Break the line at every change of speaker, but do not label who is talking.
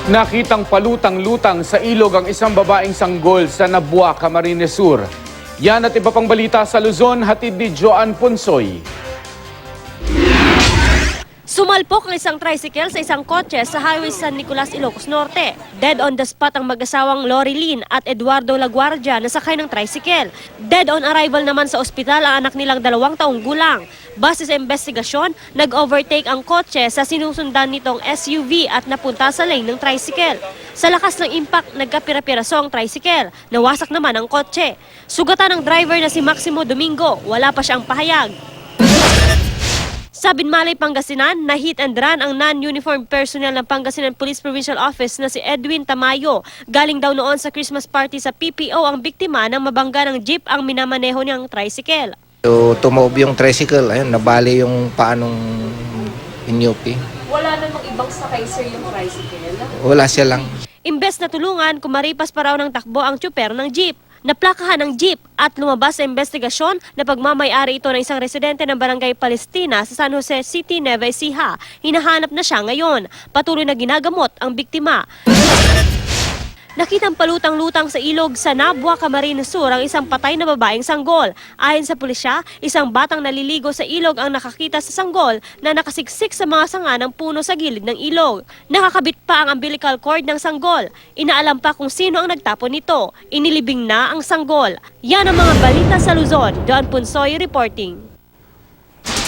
Nakitang palutang-lutang sa ilog ang isang babaeng sanggol sa Nabua, Camarines Sur. Yan at iba pang balita sa Luzon, hatid ni Joan Punsoy.
Sumalpok ang isang tricycle sa isang kotse sa Highway San Nicolas, Ilocos Norte. Dead on the spot ang mag-asawang Lorilyn at Eduardo Laguardia na sakay ng tricycle. Dead on arrival naman sa ospital ang anak nilang 2 taong gulang. Base sa investigasyon, nag-overtake ang kotse sa sinusundan nitong SUV at napunta sa lane ng tricycle. Sa lakas ng impact, nagkapira-piraso ang tricycle. Nawasak naman ang kotse. Sugatan ng driver na si Maximo Domingo, wala pa siyang pahayag. Sa Binmalay, Pangasinan, na hit and run ang non-uniform personnel ng Pangasinan Police Provincial Office na si Edwin Tamayo. Galing daw noon sa Christmas party sa PPO ang biktima ng mabangga ng jeep ang minamaneho niyang tricycle.
So, tumaob yung tricycle, ayun, nabali yung paanong inyupi.
Wala namang ibang sakay, sir, yung tricycle?
Wala siya lang.
Imbes na tulungan, kumaripas pa raw ng takbo ang tsuper ng jeep. Naplakahan ng jeep at lumabas sa investigasyon na pagmamay-ari ito ng isang residente ng Barangay Palestina sa San Jose City, Nueva Ecija. Hinahanap na siya ngayon. Patuloy na ginagamot ang biktima. Nakitang palutang-lutang sa ilog sa Nabua, Camarines Sur ang isang patay na babaeng sanggol. Ayon sa pulisya, isang batang naliligo sa ilog ang nakakita sa sanggol na nakasiksik sa mga sanga ng puno sa gilid ng ilog. Nakakabit pa ang umbilical cord ng sanggol. Inaalam pa kung sino ang nagtapon nito. Inilibing na ang sanggol. Yan ang mga balita sa Luzon. Joan Punsoy reporting.